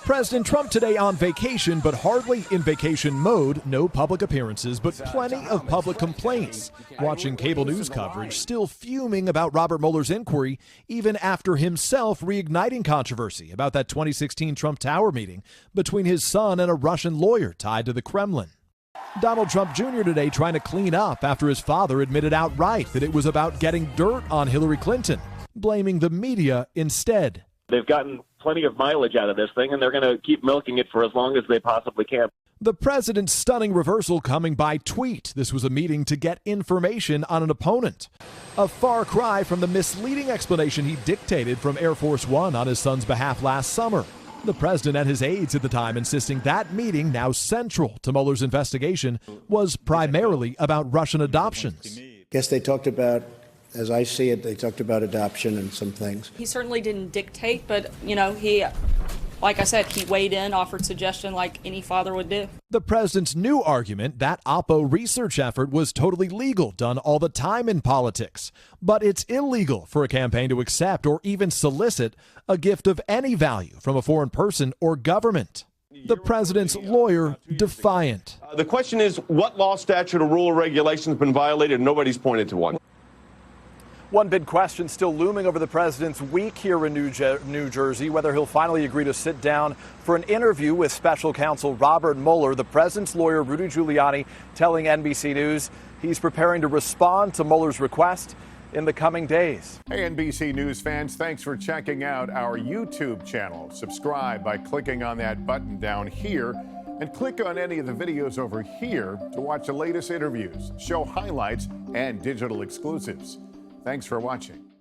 President Trump today on vacation, but hardly in vacation mode. No public appearances, but plenty of public complaints. Watching cable news coverage, still fuming about Robert Mueller's inquiry, even after himself reigniting controversy about that 2016 Trump Tower meeting between his son and a Russian lawyer tied to the Kremlin. Donald Trump Jr. today trying to clean up after his father admitted outright that it was about getting dirt on Hillary Clinton, blaming the media instead. They've gotten plenty of mileage out of this thing, and they're going to keep milking it for as long as they possibly can. The president's stunning reversal coming by tweet. This was a meeting to get information on an opponent. A far cry from the misleading explanation he dictated from Air Force One on his son's behalf last summer. The president and his aides at the time insisting that meeting, now central to Mueller's investigation, was primarily about Russian adoptions. Guess they talked about, as I see it, they talked about adoption and some things. He certainly didn't dictate, but, like I said, he weighed in, offered suggestion like any father would do. The president's new argument, that Oppo research effort was totally legal, done all the time in politics. But it's illegal for a campaign to accept or even solicit a gift of any value from a foreign person or government. The president's lawyer defiant. The question is, what law, statute, or rule or regulation has been violated? Nobody's pointed to one. One big question still looming over the president's week here in New Jersey, whether he'll finally agree to sit down for an interview with special counsel Robert Mueller. The president's lawyer, Rudy Giuliani, telling NBC News he's preparing to respond to Mueller's request in the coming days. Hey, NBC News fans, thanks for checking out our YouTube channel. Subscribe by clicking on that button down here and click on any of the videos over here to watch the latest interviews, show highlights, and digital exclusives. Thanks for watching.